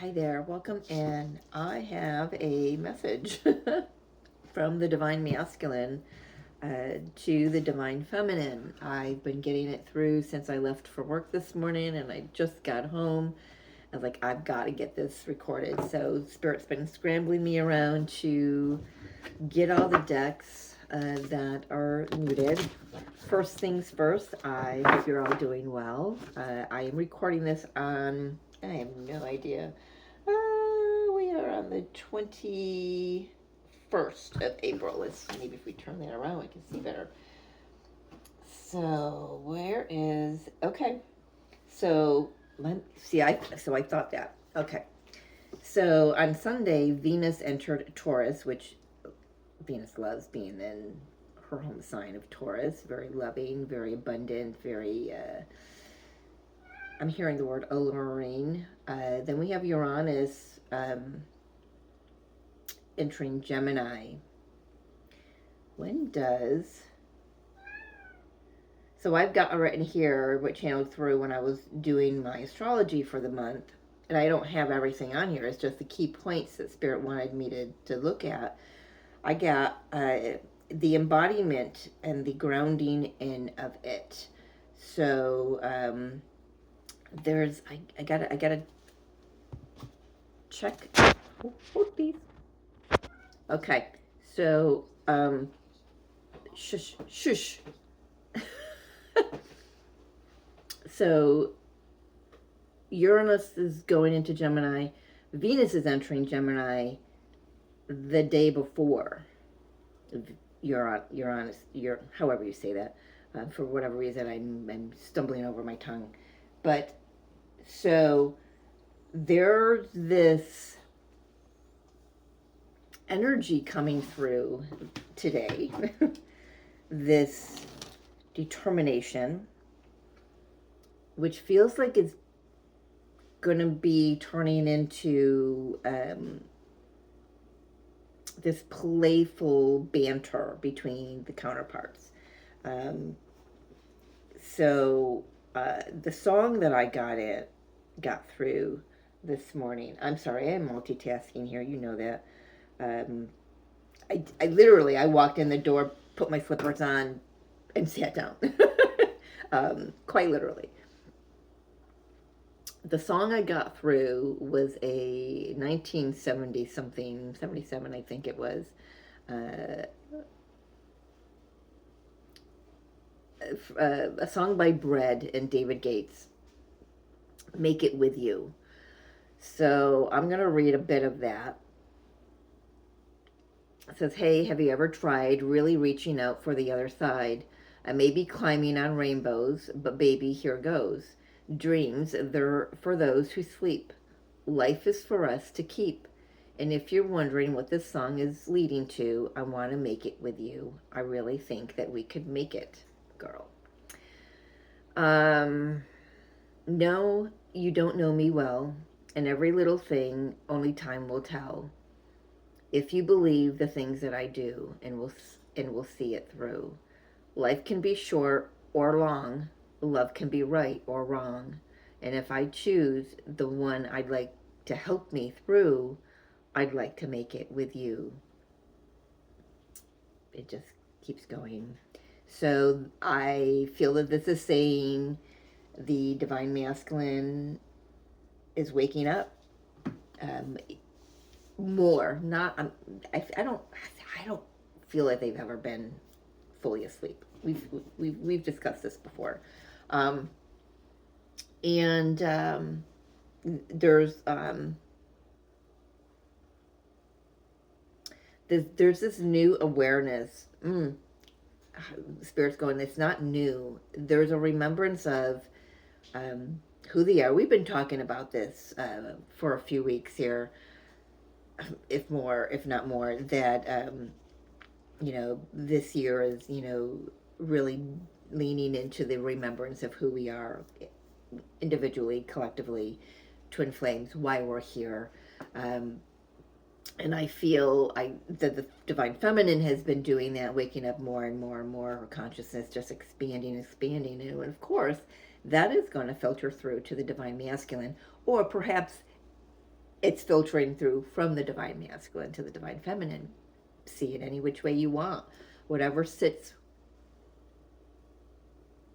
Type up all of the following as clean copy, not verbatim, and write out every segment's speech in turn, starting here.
Hi there, welcome in. I have a message from the Divine Masculine to the Divine Feminine. I've been getting it through since I left for work this morning and I just got home. I was like, I've got to get this recorded. So, Spirit's been scrambling me around to get all the decks that are needed. First things first, I hope you're all doing well. I am recording this on, I have no idea. We are on the 21st of April. Let's maybe if we turn that around, we can see better. So, where is, okay. So, let see, I thought that. Okay. So, on Sunday, Venus entered Taurus, which Venus loves being in her home sign of Taurus. Very loving, very abundant, very, I'm hearing the word alluring. Then we have Uranus entering Gemini. When does... So I've got written here what channeled through when I was doing my astrology for the month. And I don't have everything on here. It's just the key points that Spirit wanted me to look at. I got the embodiment and the grounding in of it. So there's I gotta check. Oh, please. Okay, so shush. So Uranus is going into Gemini. Venus is entering Gemini the day before Uranus, however you say that. For whatever reason, I'm stumbling over my tongue. But so there's this energy coming through today, this determination, which feels like it's going to be turning into this playful banter between the counterparts. So the song that I got through this morning. I'm sorry, I'm multitasking here. You know that. I literally I walked in the door, put my slippers on, and sat down. Quite literally. The song I got through was a 1970 something, 77 I think it was, a song by Bread and David Gates, Make It With You. So I'm going to read a bit of that. It says, hey, have you ever tried really reaching out for the other side? I may be climbing on rainbows, but baby, here goes. Dreams, they're for those who sleep. Life is for us to keep. And if you're wondering what this song is leading to, I want to make it with you. I really think that we could make it, girl. No, you don't know me well, and every little thing only time will tell. If you believe the things that I do, and will see it through. Life can be short or long. Love can be right or wrong. And if I choose the one I'd like to help me through, I'd like to make it with you. It just keeps going. So I feel that this is saying the Divine Masculine is waking up more. Not I don't feel like they've ever been fully asleep. We've discussed this before, and there's this new awareness. Spirit's going, it's not new. There's a remembrance of who they are. We've been talking about this for a few weeks here, if not more, that this year is, really leaning into the remembrance of who we are individually, collectively, twin flames, why we're here. And I feel that the Divine Feminine has been doing that, waking up more and more and more, her consciousness just expanding, and of course, that is going to filter through to the Divine Masculine, or perhaps it's filtering through from the divine masculine to the divine feminine. See it any which way you want. Whatever sits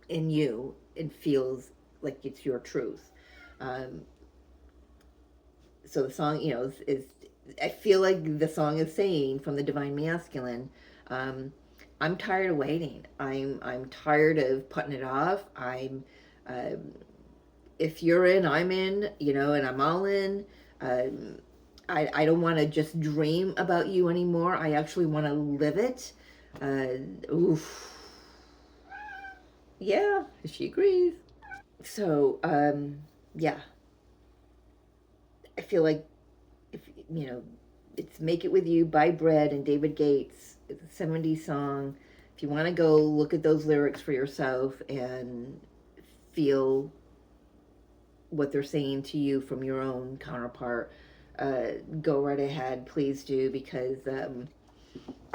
in you and feels like it's your truth. Um, so the song, is I feel like the song is saying from the divine masculine, um, I'm tired of waiting. I'm tired of putting it off. Um, if you're in, I'm in, and I'm all in. Um, I don't want to just dream about you anymore. I actually want to live it. Oof. Yeah, she agrees. So, yeah, I feel like if it's "Make It With You" by Bread and David Gates. It's a '70s song. If you want to go look at those lyrics for yourself and feel what they're saying to you from your own counterpart, go right ahead. Please do, because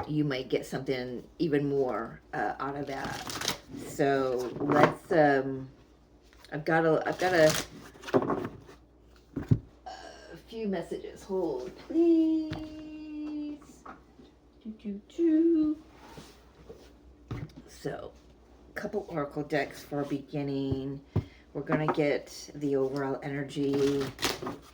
you might get something even more out of that. So let's. I've got a few messages. Hold, please. Doo, doo, doo. So, a couple oracle decks for beginning. We're gonna get the overall energy,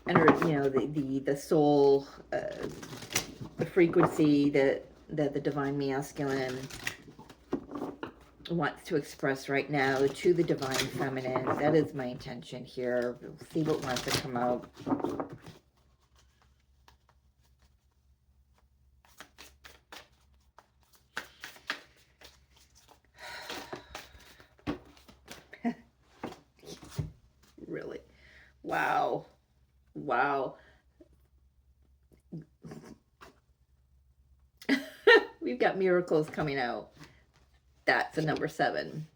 the soul, the frequency that the divine masculine wants to express right now to the divine feminine. That is my intention here. We'll see what wants to come out. Really? Wow. Wow. We've got miracles coming out. That's a number 7.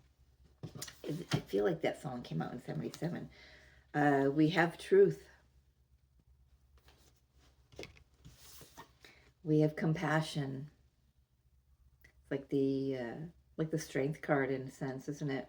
I feel like that song came out in '77. We have truth. We have compassion. It's like the strength card in a sense, isn't it?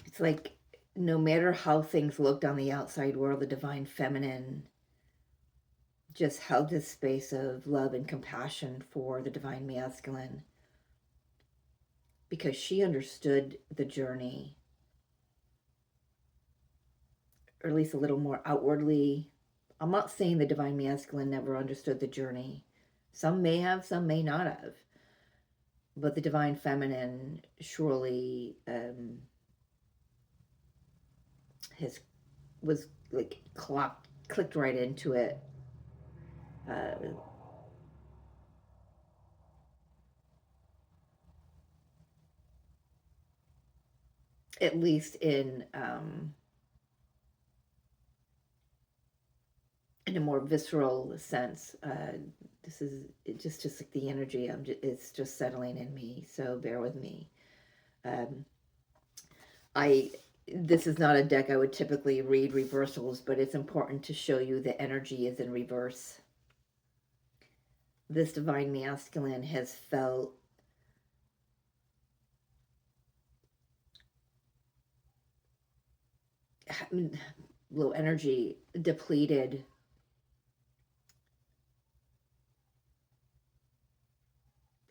It's like no matter how things looked on the outside world, the divine feminine just held this space of love and compassion for the divine masculine because she understood the journey, or at least a little more outwardly. I'm not saying the divine masculine never understood the journey. Some may have, some may not have. But the divine feminine surely has was like clicked right into it. Uh, at least in a more visceral sense. This is just like the energy. It's just settling in me. So bear with me. Um, I this is not a deck I would typically read reversals, but it's important to show you the energy is in reverse. This divine masculine has felt low energy, depleted.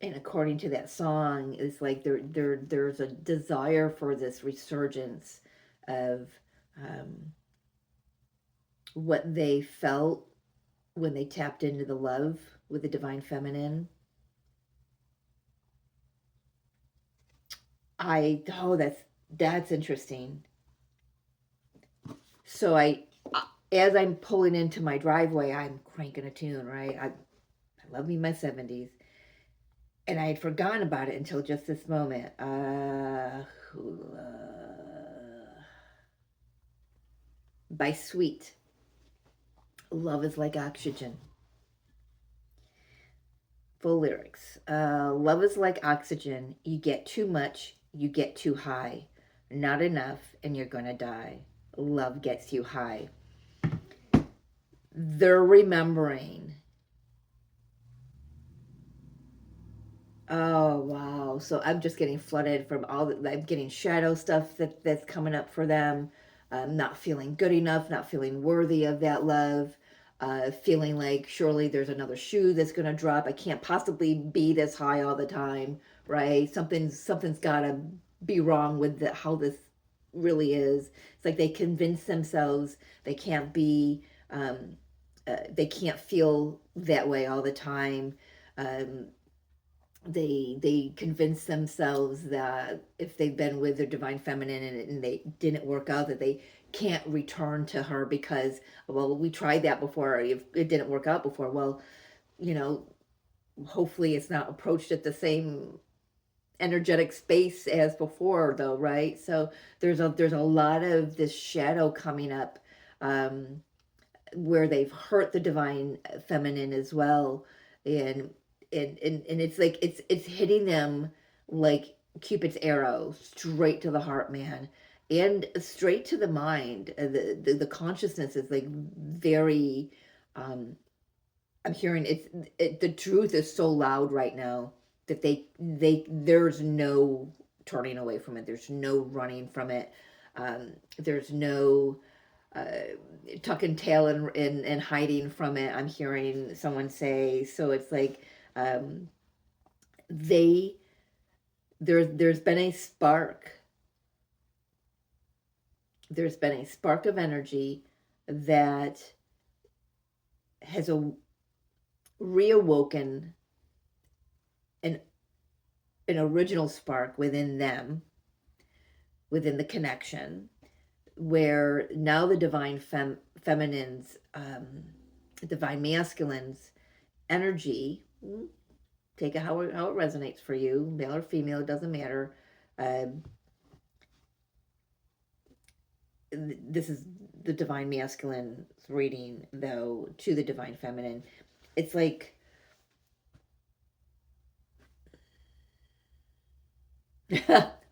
And according to that song, it's like there's a desire for this resurgence of what they felt when they tapped into the love with the divine feminine. That's interesting. So as I'm pulling into my driveway, I'm cranking a tune, right? I love me my '70s, and I had forgotten about it until just this moment. By Sweet. Love is like oxygen. Full lyrics. Love is like oxygen. You get too much, you get too high. Not enough, and you're gonna die. Love gets you high. they're remembering. Oh wow. So I'm just getting flooded from all the, I'm getting shadow stuff that's coming up for them. Not feeling good enough, not feeling worthy of that love. Feeling like surely there's another shoe that's gonna drop. I can't possibly be this high all the time, right? Something's gotta be wrong with how this really is. It's like they convince themselves they can't be, they can't feel that way all the time. Um, they convince themselves that if they've been with their divine feminine and they didn't work out, that they can't return to her because, well, we tried that before, if it didn't work out before. Well, you know, hopefully it's not approached at the same energetic space as before though, right? So there's a lot of this shadow coming up, um where they've hurt the divine feminine as well, and and it's like it's hitting them like Cupid's arrow straight to the heart, man, and straight to the mind. The consciousness is like very, um I'm hearing the truth is so loud right now that there's no turning away from it, there's no running from it, there's no uh, tuck and tail and hiding from it. I'm hearing someone say. So it's like, um, they there's been a spark. There's been a spark of energy that has reawoken an an original spark within them, within the connection, where now the divine feminine's, divine masculine's energy, take it how it resonates for you, male or female, it doesn't matter. Um, this is the divine masculine reading, though, to the divine feminine. It's like,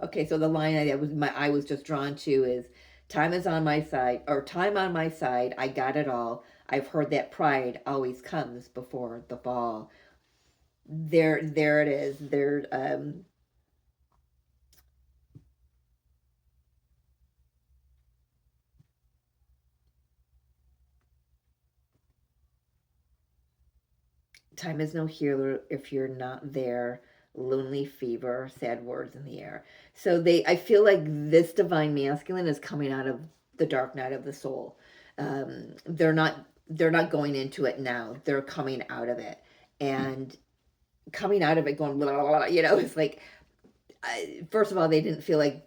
okay, so the line I was just drawn to is, time is on my side, or time on my side, I got it all. I've heard that pride always comes before the fall. There it is. There, time is no healer if you're not there. Lonely fever, sad words in the air. So I feel like this divine masculine is coming out of the dark night of the soul. They're not going into it now. They're coming out of it, and coming out of it going blah, blah, blah, it's like, first of all, they didn't feel like,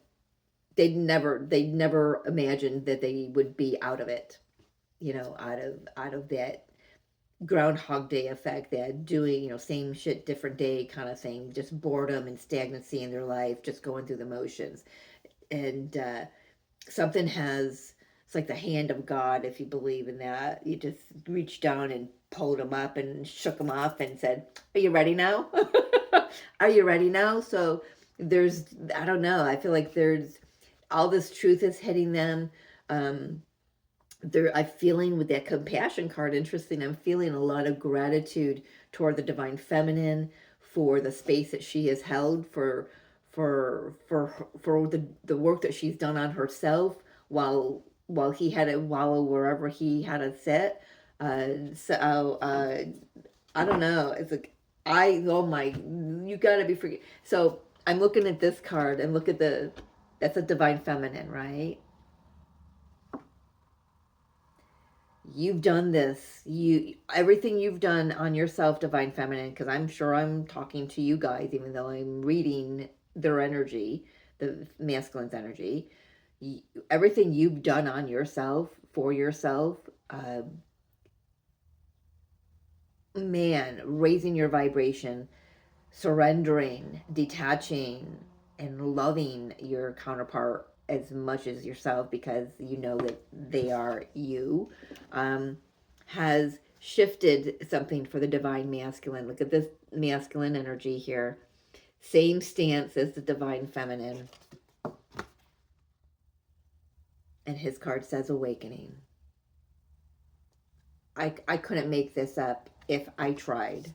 they never imagined that they would be out of it, out of that Groundhog Day effect, that doing, same shit, different day kind of thing, just boredom and stagnancy in their life, just going through the motions. And something has, it's like the hand of God, if you believe in that. You just reached down and pulled them up and shook them off and said, "Are you ready now?" Are you ready now? So there's, I don't know, I feel like there's all this truth is hitting them. Um, I'm feeling with that compassion card, interesting, I'm feeling a lot of gratitude toward the divine feminine for the space that she has held, for the work that she's done on herself, while he had to wallow wherever he had to sit. So I don't know, it's like, oh my, you gotta be forget. So I'm looking at this card and look at that's a divine feminine, right? You've done this, everything you've done on yourself, divine feminine, because I'm sure I'm talking to you guys, even though I'm reading their energy, the masculine's energy. Everything you've done on yourself, for yourself, uh, man, raising your vibration, surrendering, detaching, and loving your counterpart as much as yourself, because you know that they are you, um, has shifted something for the divine masculine. Look at this masculine energy here. Same stance as the divine feminine. And his card says awakening. I couldn't make this up if I tried.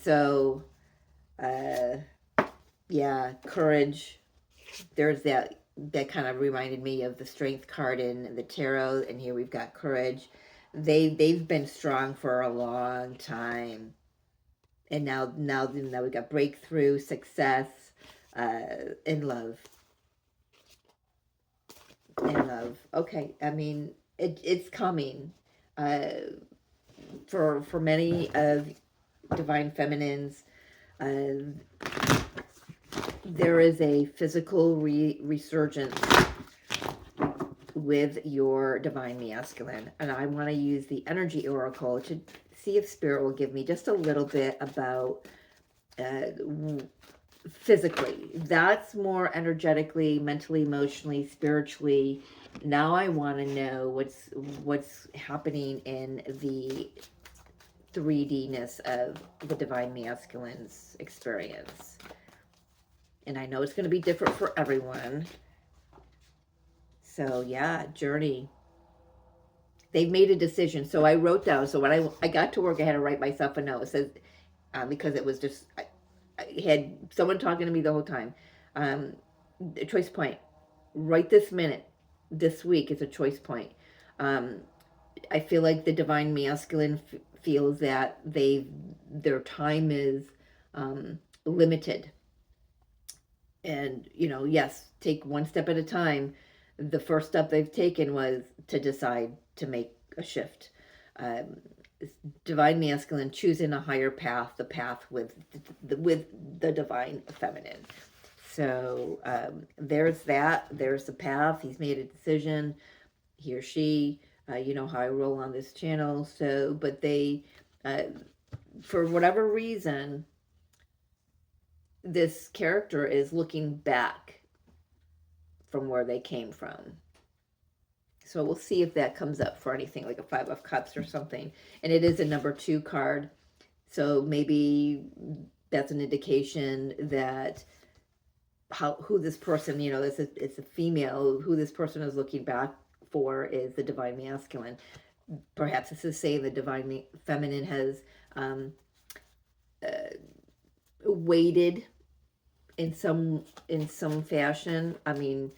So, uh, yeah, courage. There's that kind of reminded me of the strength card in the tarot, and here we've got courage. They've been strong for a long time, and now we got breakthrough, success, in love, in love. Okay, I mean it's coming. For many of divine feminines, uh, there is a physical resurgence with your divine masculine, and I want to use the energy oracle to see if spirit will give me just a little bit about physically. That's more energetically, mentally, emotionally, spiritually. Now I want to know what's happening in the 3D-ness of the divine masculine's experience. And I know it's going to be different for everyone. So yeah, journey. They've made a decision. So I wrote down. So when I got to work, I had to write myself a note. It says, because it was just, I had someone talking to me the whole time. A choice point. Right this minute, this week is a choice point. I feel like the divine masculine feels that their time is limited. And, yes, take one step at a time. The first step they've taken was to decide to make a shift. Um, divine masculine choosing a higher path, the path with the divine feminine. So there's that. There's the path. He's made a decision. He or she. You know how I roll on this channel. So, but they, for whatever reason, this character is looking back from where they came from. So we'll see if that comes up for anything like a 5 of Cups or something. And it is a number 2 card. So maybe that's an indication that who this person, it's a female, who this person is looking back for is the divine masculine. Perhaps this is saying the divine feminine has waited in some fashion. I mean,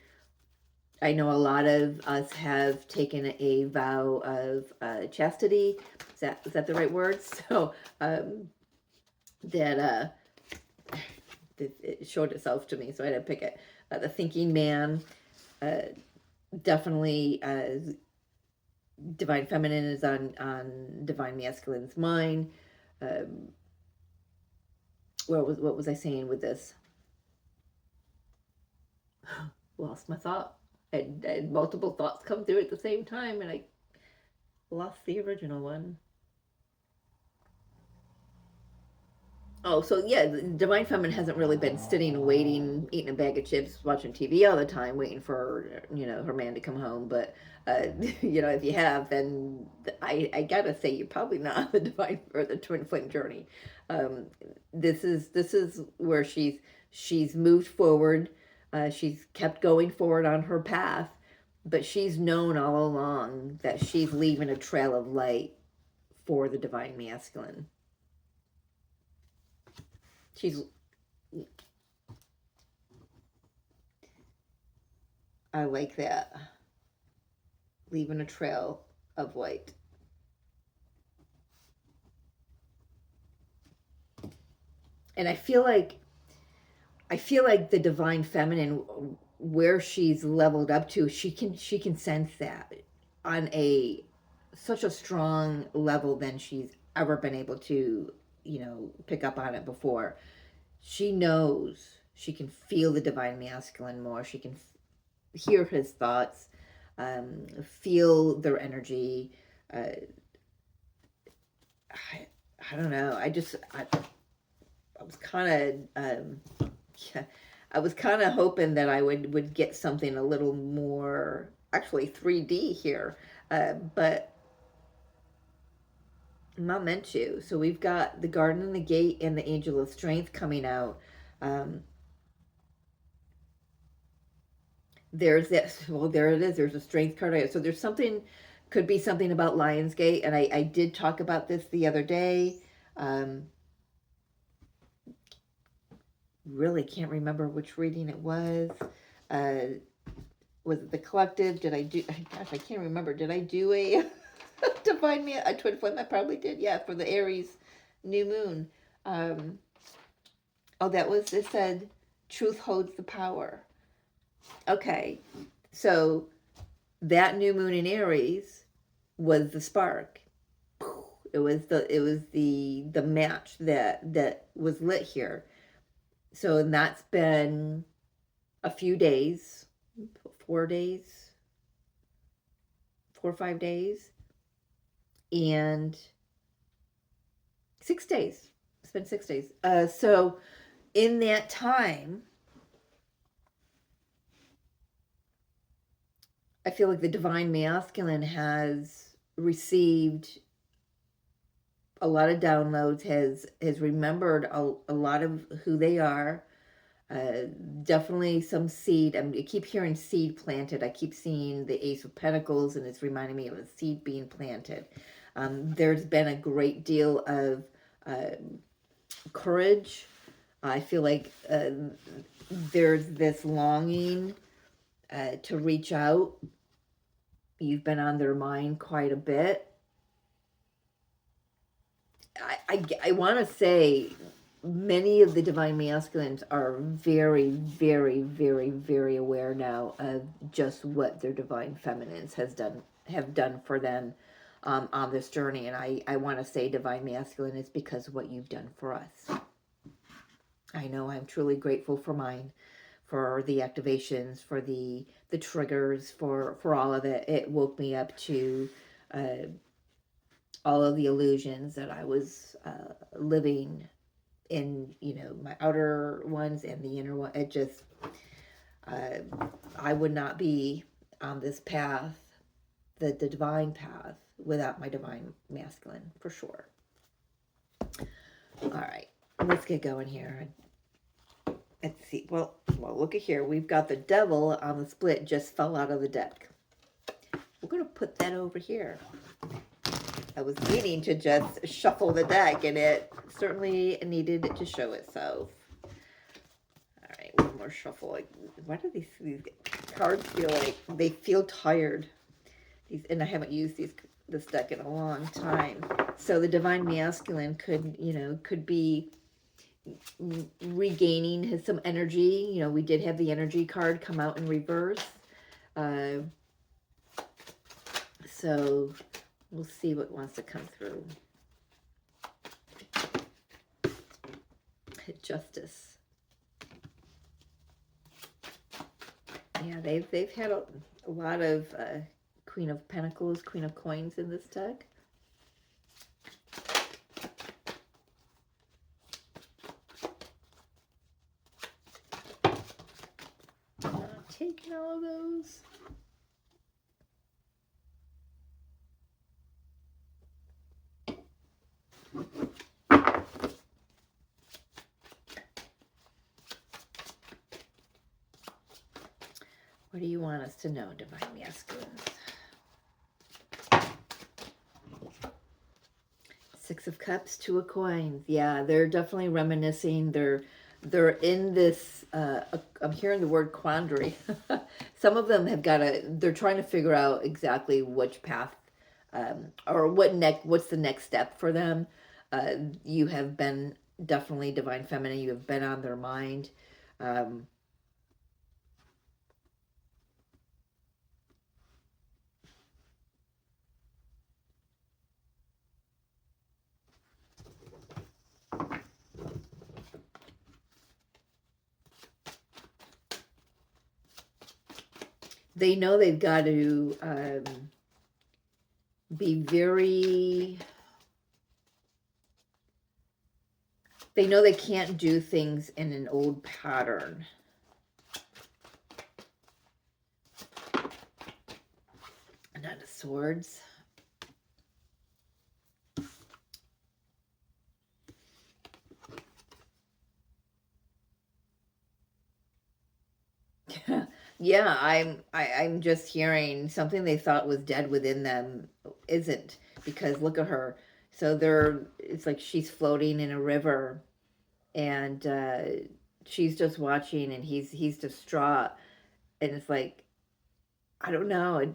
I know a lot of us have taken a vow of chastity. Is that the right word? So that it showed itself to me, so I had to pick it. The thinking man, definitely. Divine feminine is on divine masculine's mind. What was I saying with this? Lost my thought. I had multiple thoughts come through at the same time, and I lost the original one. Oh, so yeah, the divine feminine hasn't really been sitting, waiting, eating a bag of chips, watching TV all the time, waiting for her man to come home. But if you have, then I gotta say you're probably not on the divine or the twin flame journey. This is where she's moved forward. She's kept going forward on her path, but she's known all along that she's leaving a trail of light for the divine masculine. I like that. Leaving a trail of light. And I feel like the divine feminine, where she's leveled up to, she can sense that on such a strong level than she's ever been able to pick up on it before. She knows, she can feel the divine masculine more. She can hear his thoughts, feel their energy. I don't know. I was kind of I was kind of hoping that I would get something a little more actually 3D here, but I'm not meant to. So we've got the Garden and the Gate and the Angel of Strength coming out. There's that. Well, there it is. There's a Strength card. So there's something Could be something about Lionsgate, and I did talk about this the other day. Really can't remember which reading it was. Was it the collective? Did I do? Gosh, I can't remember. Did I do a divine a twin flame? I probably did. Yeah, for the Aries new moon. Oh, that was, it said, truth holds the power. Okay, so that new moon in Aries was the spark. It was the match that was lit here. So that's been a few days, 4 days, 4 or 5 days, and 6 days. It's been 6 days. So in that time, I feel like the divine masculine has received a lot of downloads, has remembered a lot of who they are. Definitely some seed. I keep hearing seed planted. I keep seeing the Ace of Pentacles, and it's reminding me of a seed being planted. There's been a great deal of courage. I feel like there's this longing to reach out. You've been on their mind quite a bit. I want to say many of the divine masculines are very, very, very, very aware now of just what their divine feminines have done for them on this journey. And I want to say divine masculine is because of what you've done for us. I know I'm truly grateful for mine, for the activations, for the triggers, for all of it. It woke me up to all of the illusions that I was living in, my outer ones and the inner one. It just, I would not be on this path, the divine path, without my divine masculine, for sure. All right, let's get going here. Let's see. Well, look at here. We've got the devil on the split, just fell out of the deck. We're going to put that over here. I was meaning to just shuffle the deck, and it certainly needed to show itself. All right, one more shuffle. Like, why do these cards feel like they feel tired? And I haven't used this deck in a long time. So the divine masculine could be regaining some energy. We did have the energy card come out in reverse. So we'll see what wants to come through. Justice. Yeah, they've had a lot of Queen of Pentacles, Queen of Coins in this deck. Taking all of those. What do you want us to know, divine masculines? Six of Cups, Two of Coins. Yeah, they're definitely reminiscing. They're in this, I'm hearing the word quandary. Some of them have they're trying to figure out exactly which path, or what's the next step for them. You have been definitely divine feminine. You have been on their mind. They know they've got to be very... They know they can't do things in an old pattern. Nine of Swords. Yeah, I'm just hearing something they thought was dead within them isn't, because look at her. So they're it's like she's floating in a river, and she's just watching, and he's distraught, and it's like I don't know.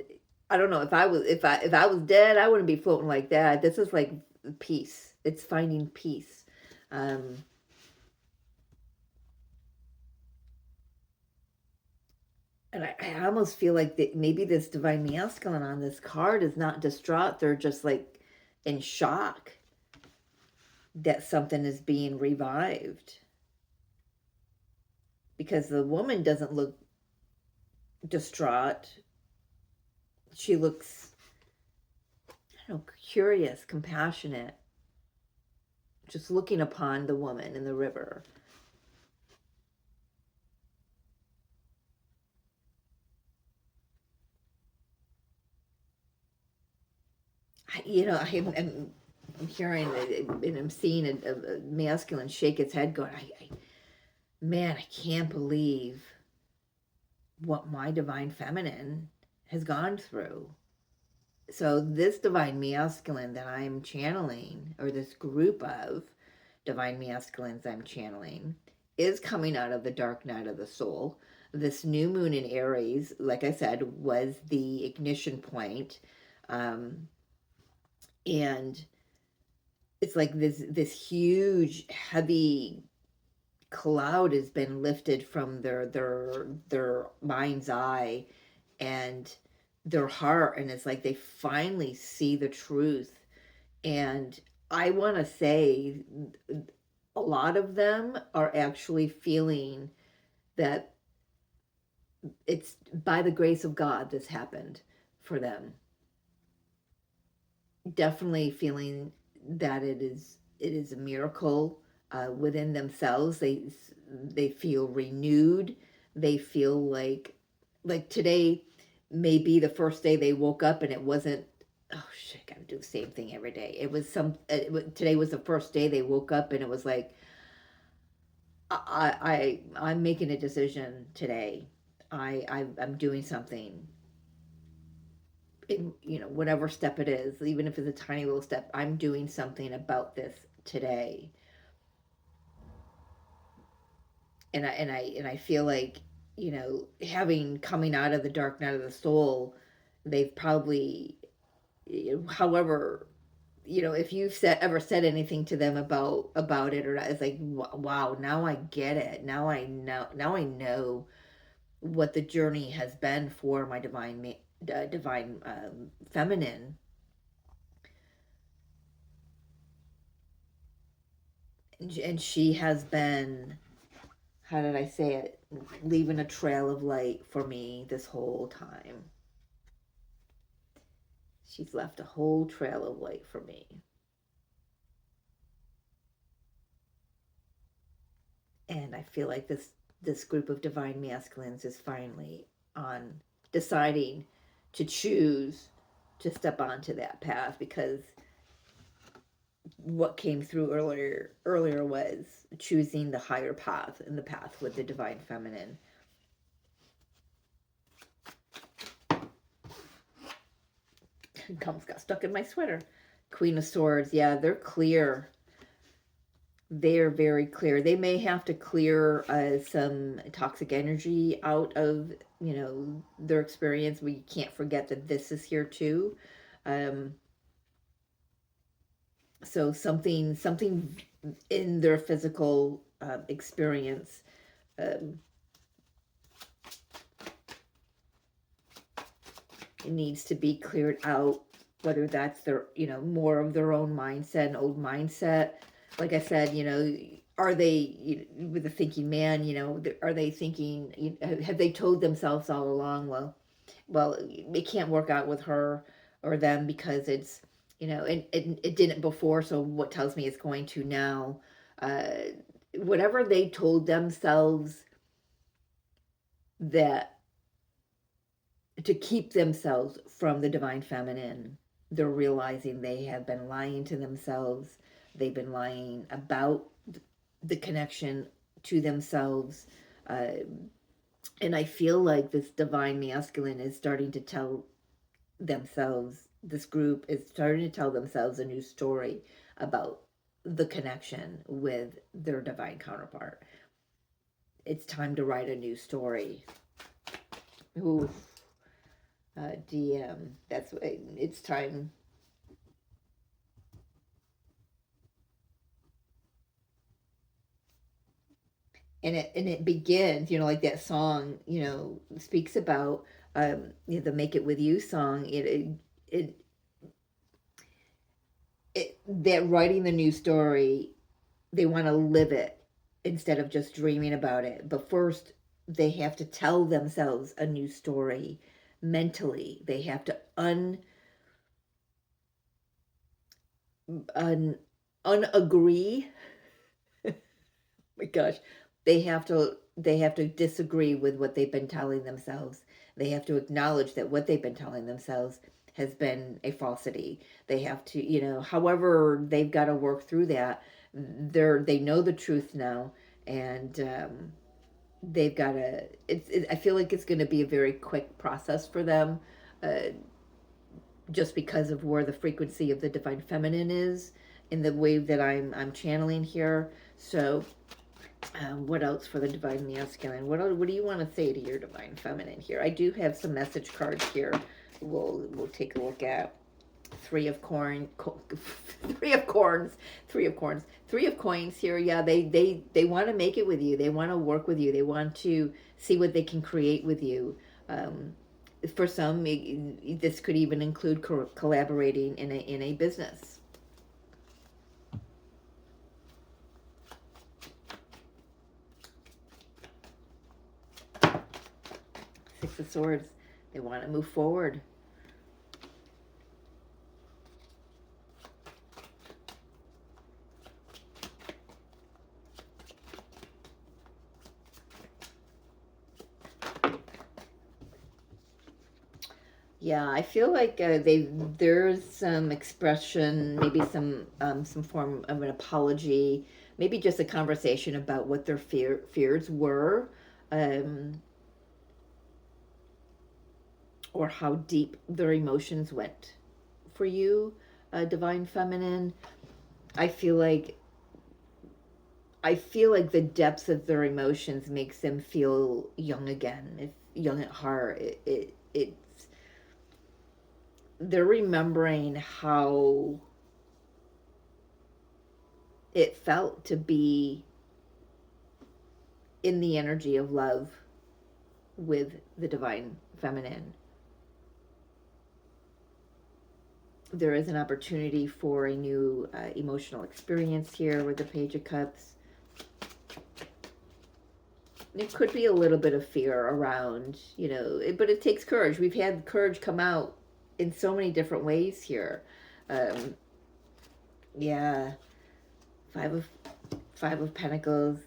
I don't know, if I was dead, I wouldn't be floating like that. This is like peace. It's finding peace. Um, and I almost feel like that maybe this divine masculine on this card is not distraught. They're just like in shock that something is being revived, because the woman doesn't look distraught. She looks, I don't know, curious, compassionate, just looking upon the woman in the river. I'm hearing and I'm seeing a masculine shake its head, going, man, I can't believe what my divine feminine has gone through. So this divine masculine that I'm channeling, or this group of divine masculines I'm channeling, is coming out of the dark night of the soul. This new moon in Aries, like I said, was the ignition point. Um, and it's like this huge heavy cloud has been lifted from their mind's eye and their heart, and it's like they finally see the truth. And I want to say a lot of them are actually feeling that it's by the grace of God this happened for them. Definitely feeling that it is a miracle within themselves. They feel renewed. They feel like today may be the first day they woke up and it wasn't, oh shit, I gotta do the same thing every day. It was today was the first day they woke up and it was like I'm making a decision today. I'm doing something in, whatever step it is, even if it's a tiny little step, I'm doing something about this today. And I feel like, having coming out of the dark night of the soul, they've probably, however, if you've ever said anything to them about it or not, it's like, wow, now I get it. Now I know what the journey has been for my divine feminine. And she has been, how did I say it, leaving a trail of light for me this whole time. She's left a whole trail of light for me. And I feel like this group of divine masculines is finally on deciding to choose to step onto that path, because what came through earlier was choosing the higher path and the path with the divine feminine. Gums got stuck in my sweater. Queen of Swords, yeah, they're clear. They're very clear. They may have to clear some toxic energy out of their experience. We can't forget that this is here too. Um, so something in their physical experience um, it needs to be cleared out, whether that's their, more of their own mindset, an old mindset. Like I said, are they, with the thinking man, are they thinking, have they told themselves all along, well, it can't work out with her or them because it's, it didn't before, so what tells me it's going to now? Uh, Whatever they told themselves that to keep themselves from the divine feminine, they're realizing they have been lying to themselves. They've been lying about the connection to themselves. And I feel like this divine masculine is starting to tell themselves, this group is starting to tell themselves a new story about the connection with their divine counterpart. It's time to write a new story. Ooh, DM, that's what it's time. And it begins, like that song, speaks about, the Make It With You song. That writing the new story, they want to live it instead of just dreaming about it. But first, they have to tell themselves a new story mentally. They have to unagree. My gosh, they have to disagree with what they've been telling themselves. They have to acknowledge that what they've been telling themselves has been a falsity. They have to, however they've got to work through that. They know the truth now, and they've got to. I feel like it's going to be a very quick process for them, uh, just because of where the frequency of the divine feminine is in the wave that I'm channeling here. So what else for the divine masculine? What do you want to say to your divine feminine here? I do have some message cards here. We'll take a look at. Three of corn, three of corns, three of corns, three of coins here. Yeah, they want to make it with you. They want to work with you. They want to see what they can create with you. For some, this could even include collaborating in a business. Six of Swords. They want to move forward. Yeah, I feel like there's some expression, maybe some form of an apology, maybe just a conversation about what their fears were, um, or how deep their emotions went for you, divine feminine. I feel like I feel like the depths of their emotions makes them feel young again. It's young at heart. It's they're remembering how it felt to be in the energy of love with the divine feminine. There is an opportunity for a new emotional experience here with the Page of Cups. It could be a little bit of fear around, but it takes courage. We've had courage come out in so many different ways here. Yeah, Five of Pentacles.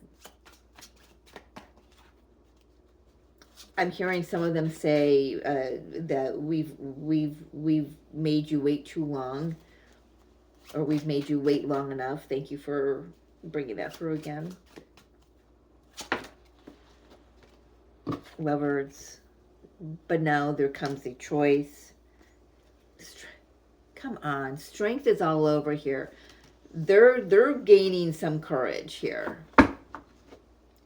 I'm hearing some of them say that we've made you wait too long, or we've made you wait long enough. Thank you for bringing that through again. Lovers, but now there comes a choice. Come on, strength is all over here. They're gaining some courage here.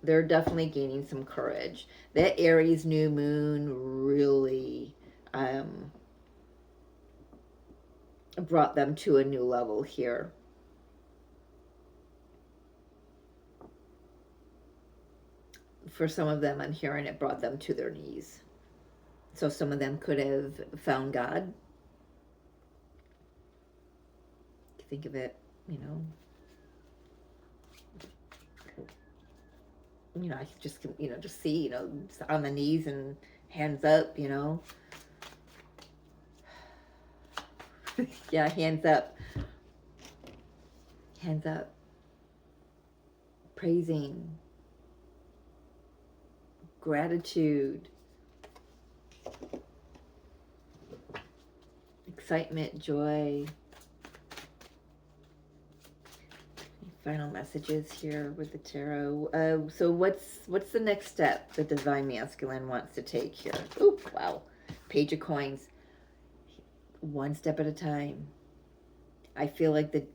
They're definitely gaining some courage. That Aries new moon really brought them to a new level here. For some of them, I'm hearing it brought them to their knees. So some of them could have found God. Think of it, I just just see, on the knees and hands up, yeah, hands up, praising, gratitude, excitement, joy. final messages here with the tarot. So what's the next step the divine masculine wants to take here? Oh, wow. Page of coins. One step at a time. I feel like that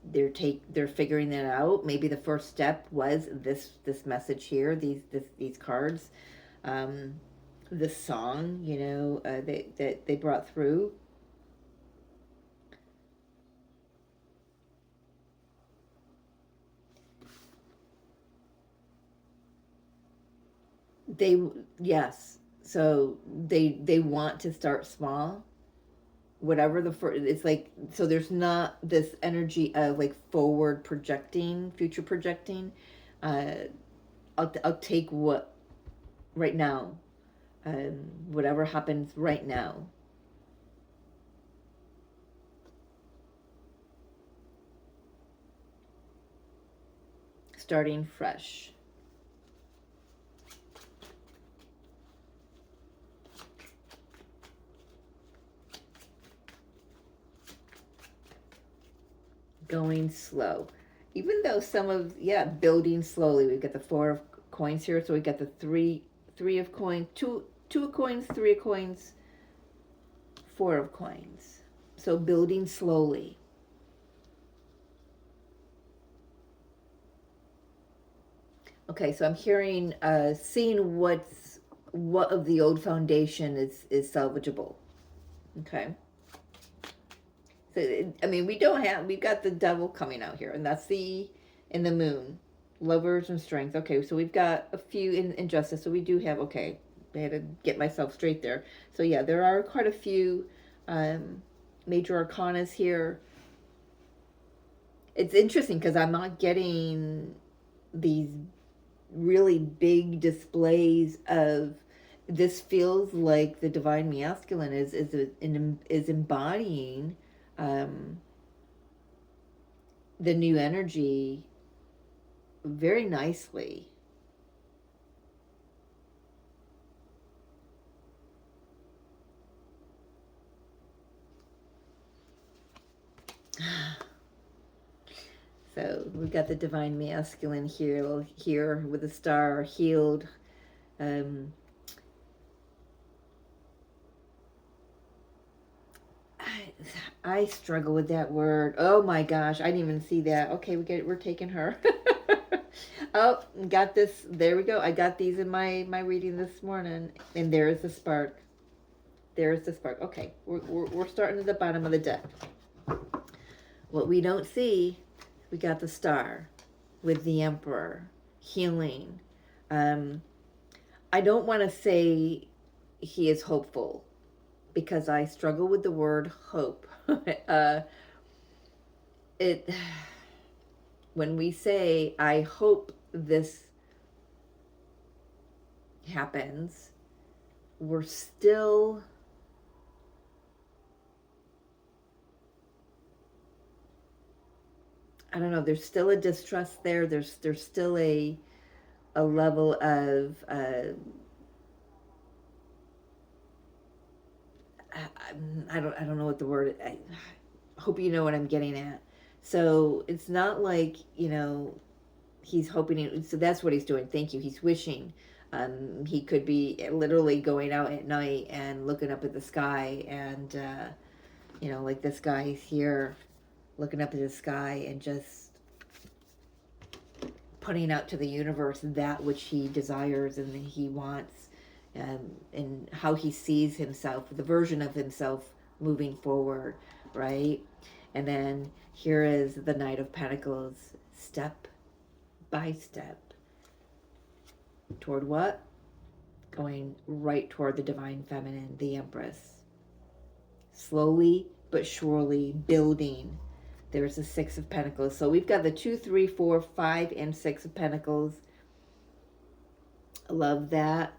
they're figuring that out. Maybe the first step was this message here, these cards, this song, that they brought through. Yes, so they want to start small, whatever the first, it's like, so there's not this energy of like forward projecting, future projecting. uh I'll take what right now, whatever happens right now. Starting fresh. Going slow. Even though some of, building slowly. We've got the 4 of coins here, so we got the three of coins, two of coins, 3 of coins, 4 of coins. So building slowly. Okay, so I'm hearing, seeing what of the old foundation is salvageable. Okay. So, I mean, we've got the devil coming out here, and that's in the moon. Lovers and strength. Okay, so we've got a few in injustice, so we do have, okay, I had to get myself straight there. So yeah, there are quite a few major arcanas here. It's interesting because I'm not getting these really big displays of, this feels like the divine masculine is embodying the new energy very nicely. So we've got the divine masculine here with the star, healed. I struggle with that word. Oh my gosh, I didn't even see that. Okay, we're taking her. Oh, got this. There we go. I got these in my reading this morning, and there is the spark. There's the spark. Okay, we're starting at the bottom of the deck. What we don't see, we got the star with the emperor, healing. I don't want to say he is hopeful, because I struggle with the word hope. It When we say, I hope this happens, we're still, I don't know, there's still a distrust there. There's still a level of I don't know what the word, I hope you know what I'm getting at. So it's not like, he's hoping, so that's what he's doing. Thank you. He's wishing. He could be literally going out at night and looking up at the sky, and like this guy here looking up at the sky and just putting out to the universe that which he desires and he wants, and how he sees himself, the version of himself moving forward, right? And then here is the Knight of Pentacles, step by step. Toward what? Going right toward the divine feminine, the Empress. Slowly but surely building. There's the 6 of Pentacles. So we've got the 2, 3, 4, 5, and 6 of Pentacles. I love that.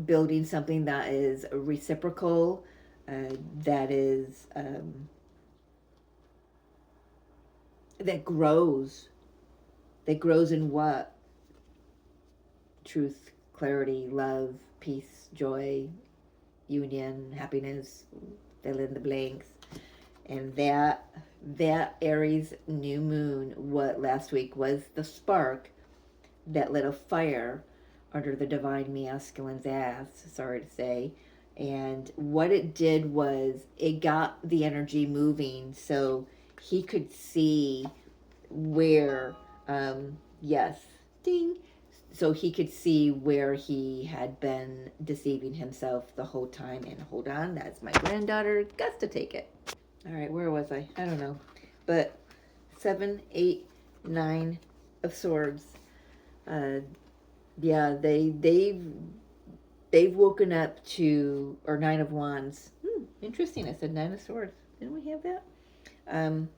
Building something that is reciprocal, that is that grows. That grows in what? Truth, clarity, love, peace, joy, union, happiness, fill in the blanks. And that That Aries new moon, what last week was the spark that lit a fire under the divine masculine's ass, sorry to say. And what it did was it got the energy moving so he could see where, yes, ding, so he could see where he had been deceiving himself the whole time. And hold on, that's my granddaughter. Got to take it. All right, where was I? I don't know. But 7, 8, 9 of swords. Uh, yeah, they've woken up to, or 9 of wands. Interesting. I said 9 of swords. Didn't we have that? Um,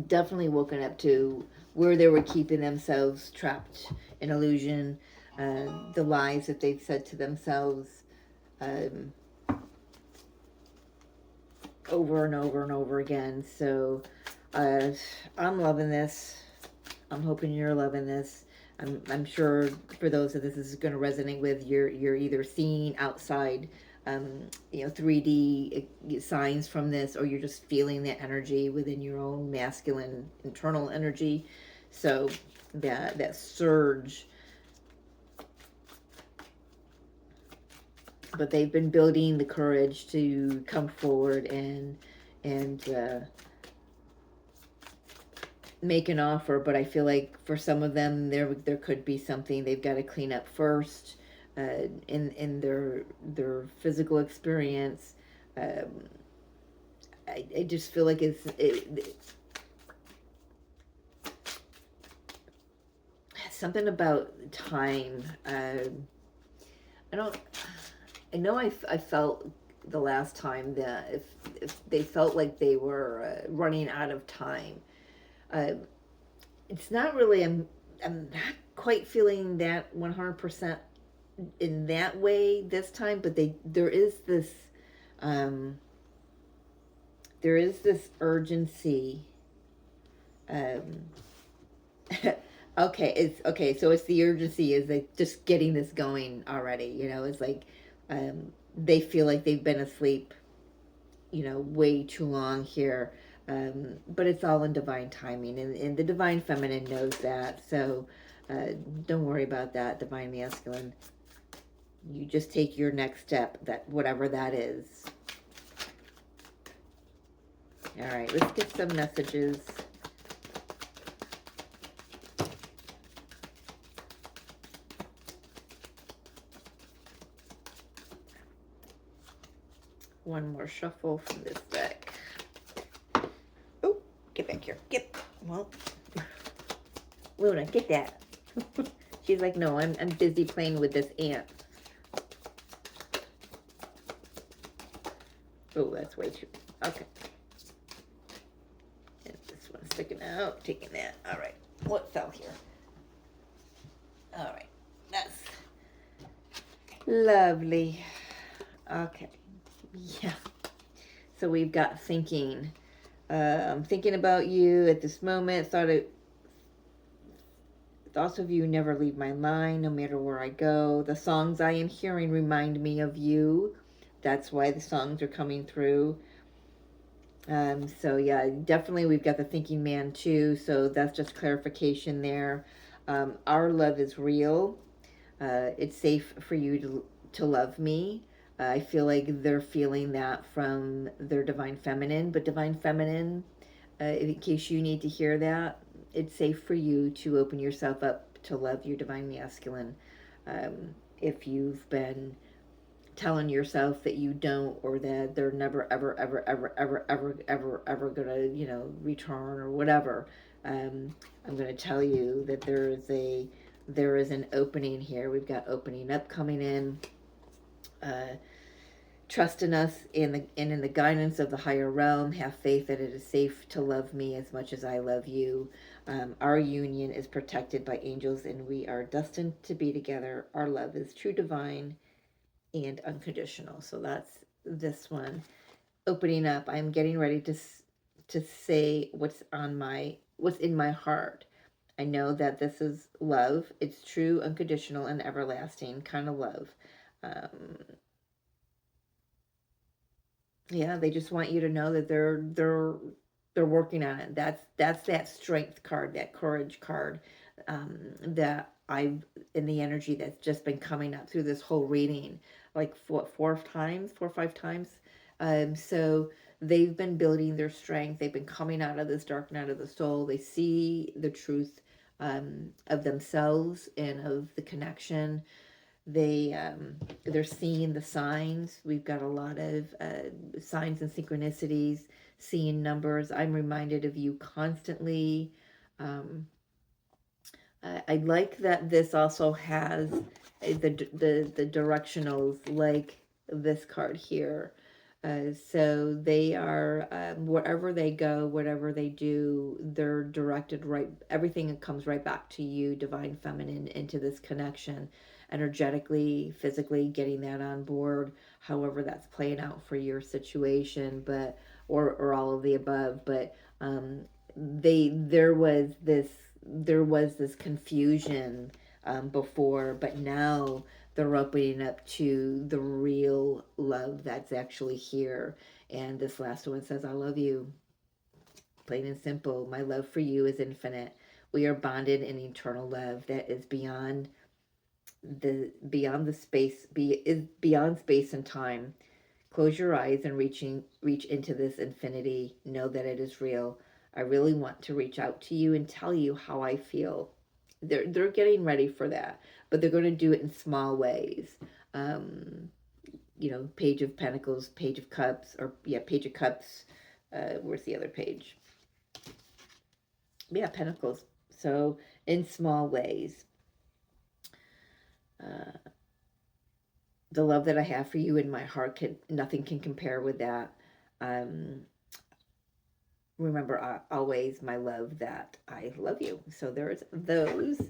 Definitely woken up to where they were keeping themselves trapped in illusion, the lies that they've said to themselves, um, over and over and over again. So I'm loving this. I'm hoping you're loving this. I'm sure for those that this is going to resonate with, you're either seeing outside, 3D signs from this, or you're just feeling that energy within your own masculine internal energy. So that surge. But they've been building the courage to come forward and make an offer. But I feel like for some of them, there could be something they've got to clean up first, in their physical experience. Um, I just feel like it's something about time. I don't. I know I felt the last time that if they felt like they were running out of time. Uh, it's not really, I'm not quite feeling that 100% in that way this time, but um, there is this urgency. Um, okay. So it's the urgency is like just getting this going already. It's like, they feel like they've been asleep, way too long here. But it's all in divine timing, and the divine feminine knows that. So don't worry about that, divine masculine. You just take your next step, that whatever that is. All right, let's get some messages. One more shuffle from this deck. Oh, get back here. Well, Luna, get that. She's like, no, I'm busy playing with this ant. Oh, that's way too. Okay. And this one's sticking out. Taking that. All right. What fell here? All right. That's lovely. Okay. Yeah. So we've got thinking. I'm thinking about you at this moment. Thoughts of you never leave my mind, no matter where I go. The songs I am hearing remind me of you. That's why the songs are coming through. So yeah, definitely we've got the thinking man too. So that's just clarification there. Our love is real. It's safe for you to love me. I feel like they're feeling that from their divine feminine, but divine feminine, in case you need to hear that, it's safe for you to open yourself up to love your divine masculine. If you've been telling yourself that you don't, or that they're never ever gonna return or whatever, I'm gonna tell you that there is an opening here. We've got opening up coming in. Trust in us and in the guidance of the higher realm. Have faith that it is safe to love me as much as I love you. Our union is protected by angels, and we are destined to be together. Our love is true, divine, and unconditional. So that's this one. Opening up. I'm getting ready to say what's in my heart. I know that this is love. It's true, unconditional, and everlasting kind of love. Um, Yeah, they just want you to know that they're working on it. That's that strength card, that courage card, that I've in the energy that's just been coming up through this whole reading, like four or five times. So they've been building their strength. They've been coming out of this dark night of the soul. They see the truth of themselves and of the connection. They're seeing the signs. We've got a lot of signs and synchronicities, seeing numbers. I'm reminded of you constantly. um, I like that this also has the directionals, like this card here. So they are, wherever they go, whatever they do, they're directed right. Everything comes right back to you, Divine Feminine, into this connection, energetically, physically, getting that on board. However, that's playing out for your situation, but or all of the above. But they there was this confusion before, but now they're opening up to the real love that's actually here. And this last one says, I love you. Plain and simple. My love for you is infinite. We are bonded in eternal love that is beyond the space is beyond space and time. Close your eyes and reach into this infinity. Know that it is real. I really want to reach out to you and tell you how I feel. They're getting ready for that, but they're going to do it in small ways. Um, Page of Pentacles, Page of Cups, or yeah, Page of Cups. Where's the other page? Yeah, Pentacles. So in small ways. Uh, the love that I have for you in my heart nothing can compare with that. Um, Remember always, my love, that I love you. So there's those.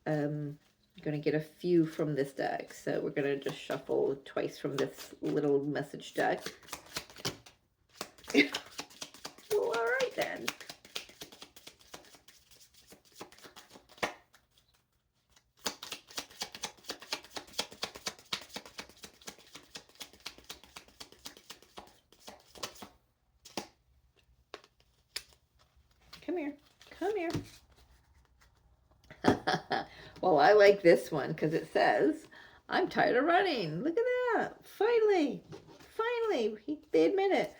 I'm going to get a few from this deck. So we're going to just shuffle twice from this little message deck. Well, all right then. Come here. Come here. Well, I like this one because it says, I'm tired of running. Look at that. Finally. Finally. They admit it.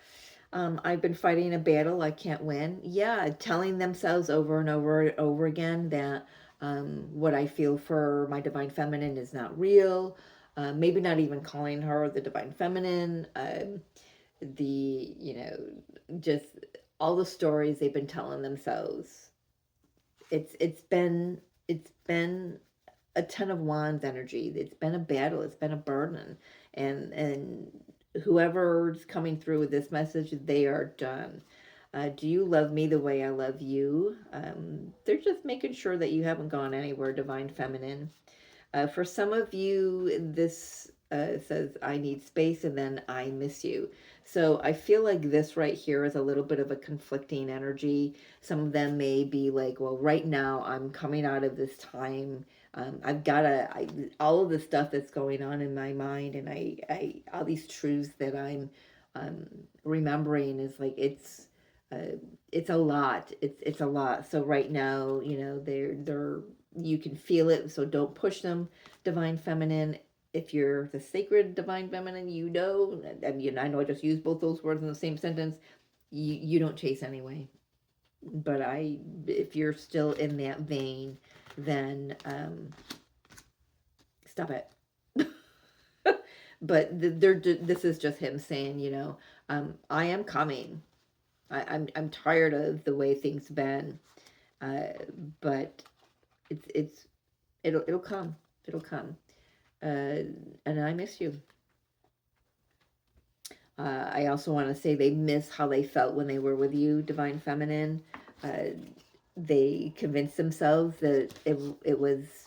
I've been fighting a battle I can't win. Yeah, telling themselves over and over and over again that what I feel for my divine feminine is not real. Maybe not even calling her the divine feminine. Just all the stories they've been telling themselves. It's been a Ten of Wands energy. It's been a battle. It's been a burden, and whoever's coming through with this message, they are done. Do you love me the way I love you? They're just making sure that you haven't gone anywhere, Divine Feminine. For some of you, this says, I need space, and then I miss you. So I feel like this right here is a little bit of a conflicting energy. Some of them may be like, well, right now I'm coming out of this time. I've got all of the stuff that's going on in my mind, and all these truths that I'm um, remembering is like, it's a lot. It's a lot. So right now, they're you can feel it. So don't push them, Divine Feminine. If you're the sacred Divine Feminine, I mean, I know I just used both those words in the same sentence. You don't chase anyway. But if you're still in that vein, then stop it. But this is just him saying, I am coming. I'm tired of the way things been, uh, but it'll come. It'll come. And I miss you. I also want to say they miss how they felt when they were with you, Divine Feminine. They convinced themselves that it was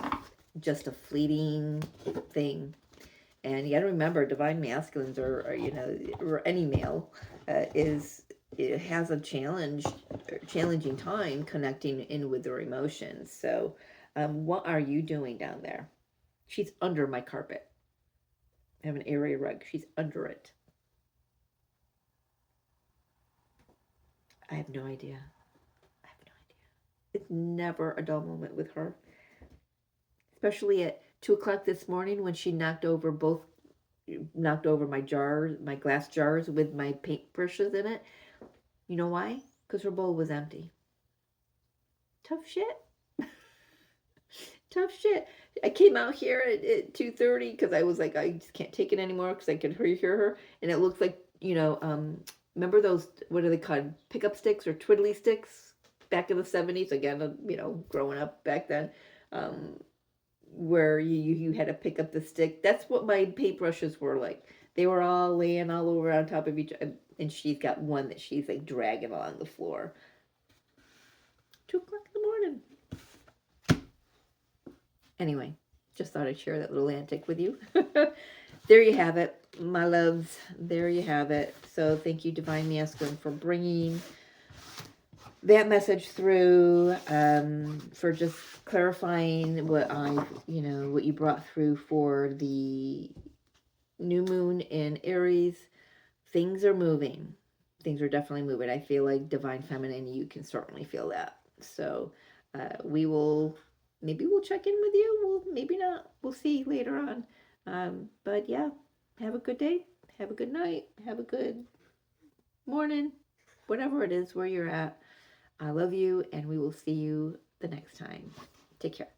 just a fleeting thing. And you got to remember, Divine Masculines or any male it has a challenging time connecting in with their emotions. So, what are you doing down there? She's under my carpet. I have an area rug. She's under it. I have no idea. I have no idea. It's never a dull moment with her, especially at 2 o'clock this morning when she knocked over my jars, my glass jars with my paint brushes in it. You know why? Because her bowl was empty. Tough shit. Tough shit. I came out here at 2:30 because I was like, I just can't take it anymore because I could hear her, and it looks like remember those, what are they called, pickup sticks or twiddly sticks back in the 70s? Again, growing up back then, um, where you had to pick up the stick. That's what my paintbrushes were like. They were all laying all over on top of each other, and she's got one that she's like dragging along the floor. 2 o'clock in the morning. Anyway, just thought I'd share that little antic with you. There you have it, my loves. There you have it. So thank you, Divine Masculine, for bringing that message through, for just clarifying what what you brought through for the new moon in Aries. Things are moving. Things are definitely moving. I feel like Divine Feminine, you can certainly feel that. So maybe we'll check in with you. Maybe not. We'll see later on. But yeah, have a good day. Have a good night. Have a good morning. Whatever it is where you're at. I love you, and we will see you the next time. Take care.